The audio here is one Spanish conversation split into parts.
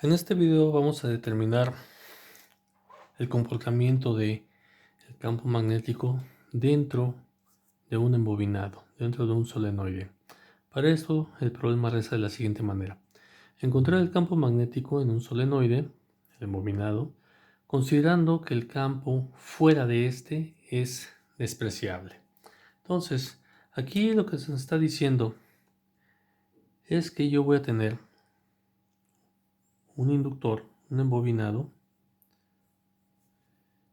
En este video vamos a determinar el comportamiento del campo magnético dentro de un embobinado, dentro de un solenoide. Para esto el problema reza de la siguiente manera. Encontrar el campo magnético en un solenoide, el embobinado, considerando que el campo fuera de este es despreciable. Entonces, aquí lo que se nos está diciendo es que yo voy a tener un inductor, un embobinado,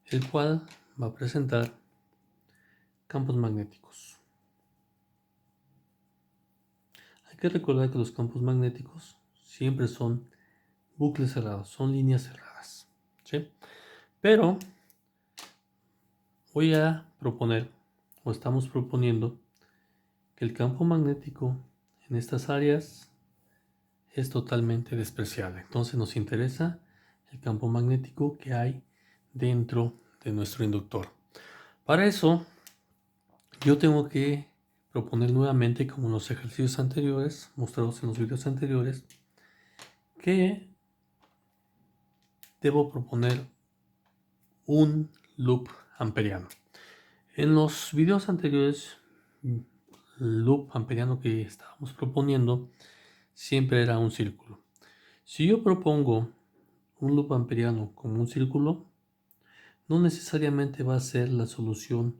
el cual va a presentar campos magnéticos. Hay que recordar que los campos magnéticos siempre son bucles cerrados, son líneas cerradas, ¿sí? Pero voy a proponer, o estamos proponiendo, que el campo magnético en estas áreas es totalmente despreciable. Entonces nos interesa el campo magnético que hay dentro de nuestro inductor. Para eso, yo tengo que proponer nuevamente, como en los ejercicios anteriores, mostrados en los videos anteriores, que debo proponer un loop amperiano. En los videos anteriores, el loop amperiano que estábamos proponiendo siempre era un círculo. Si yo propongo un loop amperiano como un círculo, no necesariamente va a ser la solución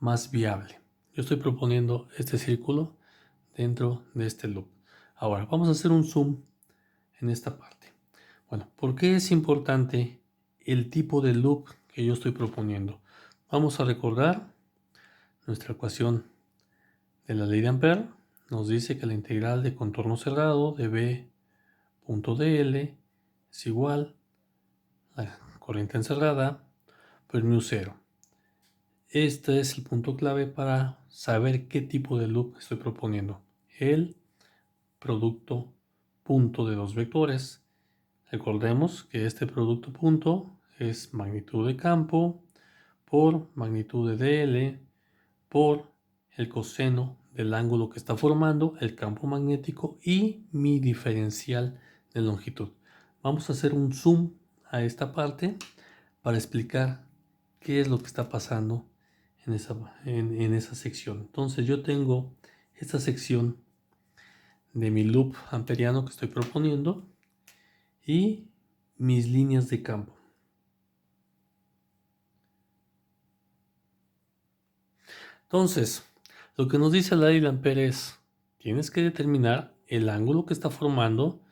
más viable. Yo estoy proponiendo este círculo dentro de este loop. Ahora, vamos a hacer un zoom en esta parte. Bueno, ¿por qué es importante el tipo de loop que yo estoy proponiendo? Vamos a recordar nuestra ecuación de la ley de Ampère. Nos dice que la integral de contorno cerrado de B.dl es igual a la corriente encerrada por mu 0. Este es el punto clave para saber qué tipo de loop estoy proponiendo. El producto punto de dos vectores. Recordemos que este producto punto es magnitud de campo por magnitud de dl por el coseno del ángulo que está formando el campo magnético y mi diferencial de longitud. Vamos a hacer un zoom a esta parte para explicar qué es lo que está pasando en esa sección. Entonces yo tengo esta sección de mi loop amperiano que estoy proponiendo y mis líneas de campo. Entonces, lo que nos dice la ley de Ampère es, tienes que determinar el ángulo que está formando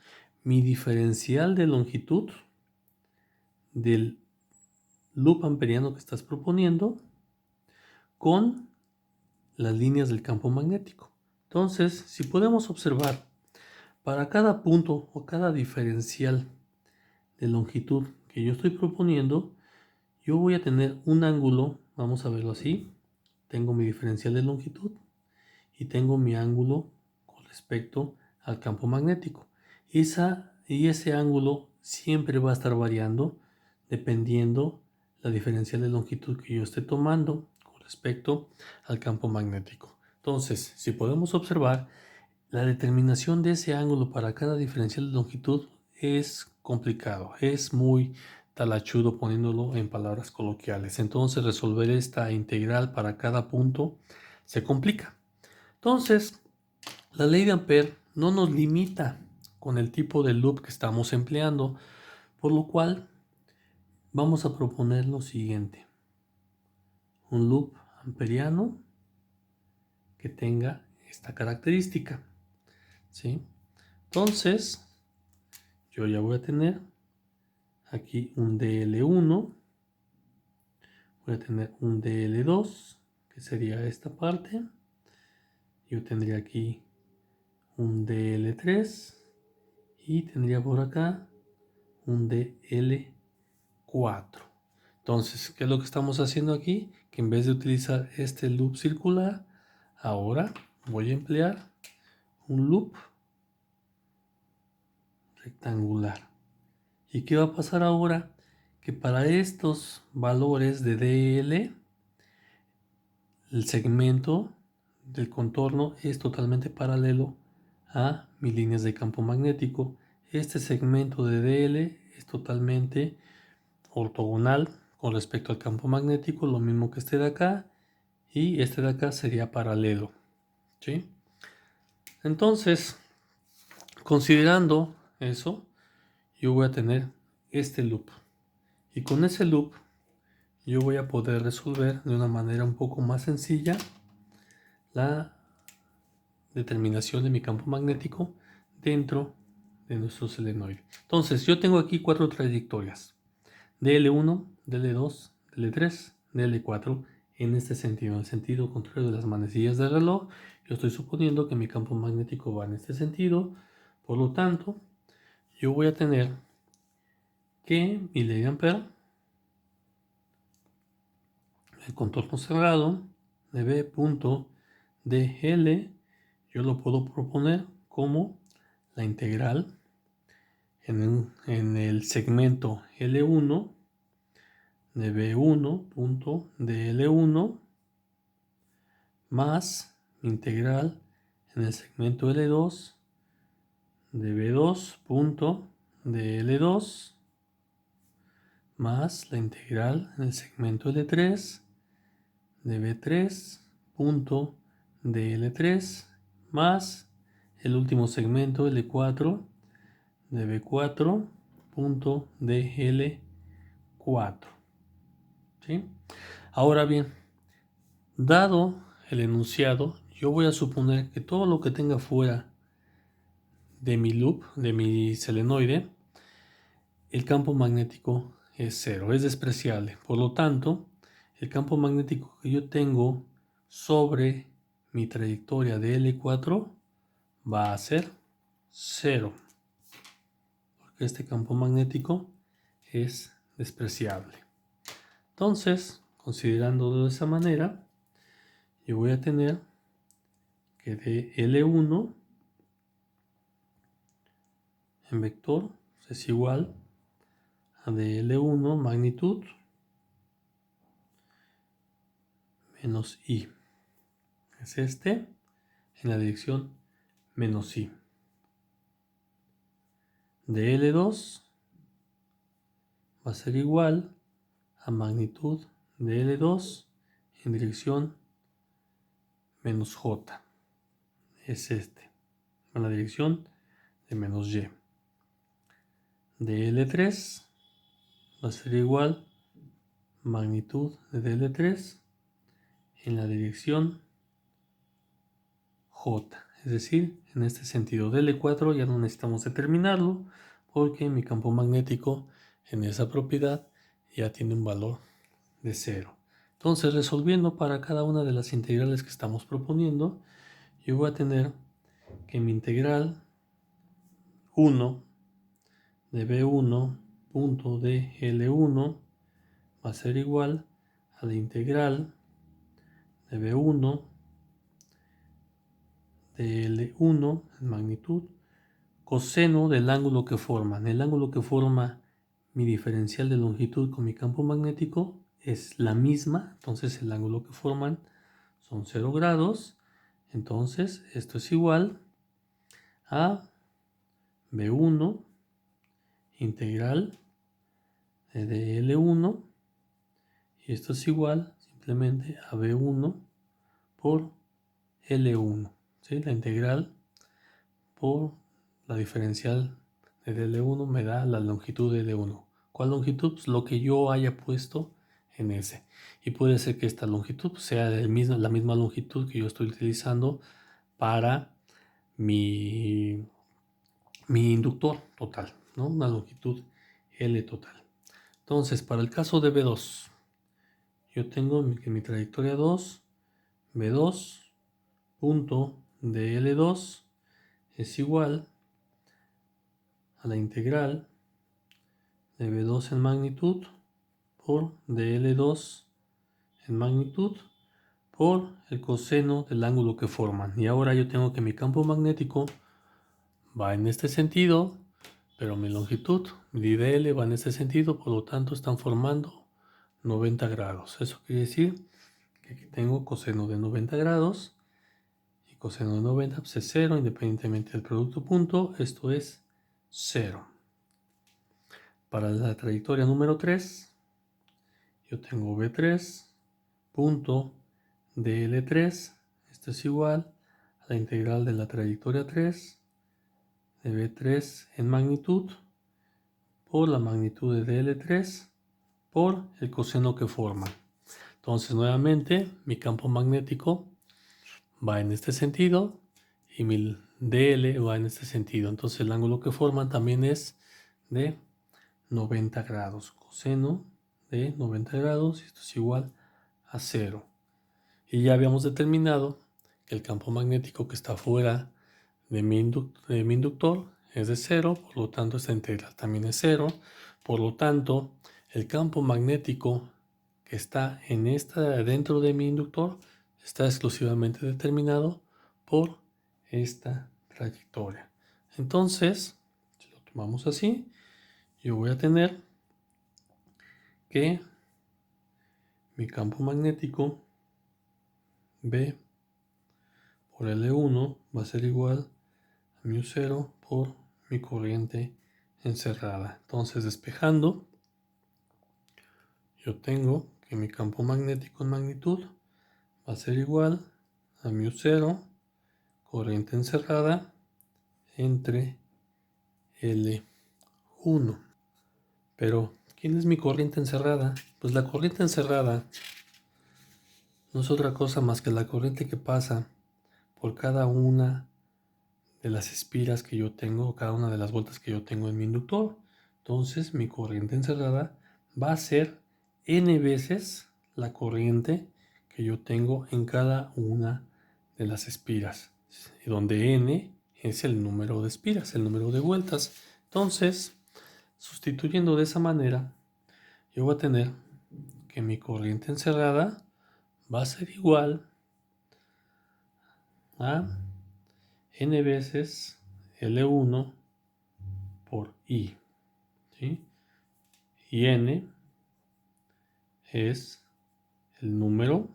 mi diferencial de longitud del loop amperiano que estás proponiendo con las líneas del campo magnético. Entonces, si podemos observar, para cada punto o cada diferencial de longitud que yo estoy proponiendo, yo voy a tener un ángulo, vamos a verlo así, tengo mi diferencial de longitud y tengo mi ángulo con respecto al campo magnético. Ese ángulo siempre va a estar variando dependiendo la diferencial de longitud que yo esté tomando con respecto al campo magnético. Entonces, si podemos observar, la determinación de ese ángulo para cada diferencial de longitud es complicado, es muy talachudo poniéndolo en palabras coloquiales. Entonces, resolver esta integral para cada punto se complica. Entonces, la ley de Ampère no nos limita con el tipo de loop que estamos empleando, por lo cual vamos a proponer lo siguiente: un loop amperiano que tenga esta característica, ¿sí? Entonces, yo ya voy a tener aquí un DL1, voy a tener un DL2, que sería esta parte. Yo tendría aquí un DL3 y tendría por acá un DL4. Entonces, ¿qué es lo que estamos haciendo aquí? Que en vez de utilizar este loop circular, ahora voy a emplear un loop rectangular. ¿Y qué va a pasar ahora? Que para estos valores de DL, el segmento del contorno es totalmente paralelo a mis líneas de campo magnético. este segmento de DL es totalmente ortogonal con respecto al campo magnético, lo mismo que este de acá, y este de acá sería paralelo, ¿sí? Entonces, considerando eso, yo voy a tener este loop, y con ese loop yo voy a poder resolver de una manera un poco más sencilla la determinación de mi campo magnético dentro de nuestro solenoide. Entonces, yo tengo aquí 4 trayectorias: DL1, DL2, DL3, DL4, en este sentido, en el sentido contrario de las manecillas del reloj. Yo estoy suponiendo que mi campo magnético va en este sentido, por lo tanto, yo voy a tener que mi ley de Ampère, el contorno cerrado de B punto dl, yo lo puedo proponer como la integral en el segmento L1 de B1 punto dl1 más mi integral en el segmento L2 de B2 punto dl2 más la integral en el segmento L3 de B3 punto dl3 más el último segmento L4 de B4 punto dl4, ¿sí? Ahora bien, dado el enunciado, yo voy a suponer que todo lo que tenga fuera de mi loop, de mi solenoide, el campo magnético es cero, es despreciable. Por lo tanto, el campo magnético que yo tengo sobre mi trayectoria de L4 va a ser cero, porque este campo magnético es despreciable. Entonces, considerándolo de esa manera, yo voy a tener que de L1 en vector es igual a de L1 magnitud menos I. Es este en la dirección menos I. De L2 va a ser igual a magnitud de L2 en dirección menos J. Es este, en la dirección de menos Y. De L3 va a ser igual magnitud de L3 en la dirección J, es decir, en este sentido. De L4 ya no necesitamos determinarlo porque mi campo magnético en esa propiedad ya tiene un valor de 0. Entonces, resolviendo para cada una de las integrales que estamos proponiendo, yo voy a tener que mi integral 1 de B1 punto de L1 va a ser igual a la integral de B1 de L1 en magnitud coseno del ángulo que forman. El ángulo que forma mi diferencial de longitud con mi campo magnético es la misma, entonces el ángulo que forman son 0 grados. Entonces esto es igual a B1 integral de L1 y esto es igual simplemente a B1 por L1, ¿sí? La integral por la diferencial de L1 me da la longitud de L1. ¿Cuál longitud? Pues lo que yo haya puesto en ese. Y puede ser que esta longitud sea la misma longitud que yo estoy utilizando para mi inductor total, ¿no? Una longitud L total. Entonces, para el caso de B2, yo tengo que mi trayectoria 2, B2 punto de L2 es igual a la integral de B2 en magnitud por dl2 en magnitud por el coseno del ángulo que forman. Y ahora yo tengo que mi campo magnético va en este sentido, pero mi longitud, mi dl, va en este sentido, por lo tanto están formando 90 grados. Eso quiere decir que aquí tengo coseno de 90 grados y coseno de 90 pues es 0 independientemente del producto punto. Esto es 0. Para la trayectoria número 3, yo tengo V3 punto DL3. Esto es igual a la integral de la trayectoria 3 de V3 en magnitud por la magnitud de DL3 por el coseno que forma. Entonces, nuevamente, mi campo magnético va en este sentido y mi DL va en este sentido. Entonces, el ángulo que forman también es de 90 grados. Coseno de 90 grados, y esto es igual a 0. Y ya habíamos determinado que el campo magnético que está fuera de mi inductor es de 0, por lo tanto esta integral también es 0. Por lo tanto, el campo magnético que está dentro de mi inductor está exclusivamente determinado por esta trayectoria. Entonces, si lo tomamos así, yo voy a tener que mi campo magnético B por L1 va a ser igual a μ0 por mi corriente encerrada. Entonces, despejando, yo tengo que mi campo magnético en magnitud va a ser igual a μ0, corriente encerrada, entre L1. Pero, ¿quién es mi corriente encerrada? Pues la corriente encerrada no es otra cosa más que la corriente que pasa por cada una de las espiras que yo tengo, cada una de las vueltas que yo tengo en mi inductor. Entonces, mi corriente encerrada va a ser n veces la corriente que yo tengo en cada una de las espiras, donde n es el número de espiras, el número de vueltas. Entonces, sustituyendo de esa manera, yo voy a tener que mi corriente encerrada va a ser igual a n veces L1 por I, ¿sí? Y n es el número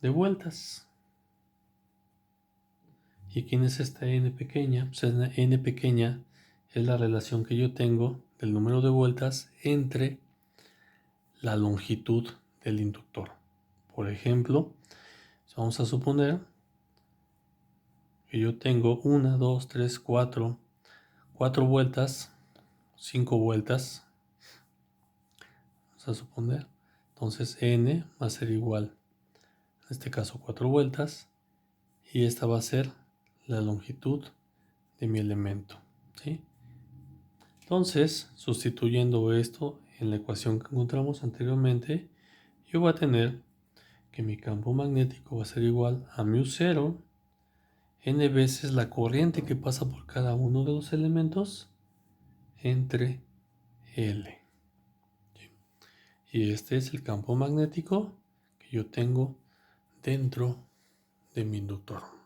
de vueltas. ¿Y quién es esta n pequeña? Pues n pequeña es la relación que yo tengo del número de vueltas entre la longitud del inductor. Por ejemplo, vamos a suponer que yo tengo 1, 2, 3, 4 vueltas, 5 vueltas. Vamos a suponer. Entonces n va a ser igual, en este caso 4 vueltas, y esta va a ser la longitud de mi elemento, ¿sí? Entonces, sustituyendo esto en la ecuación que encontramos anteriormente, yo voy a tener que mi campo magnético va a ser igual a μ0, n veces la corriente que pasa por cada uno de los elementos, entre L. Y este es el campo magnético que yo tengo dentro de mi inductor.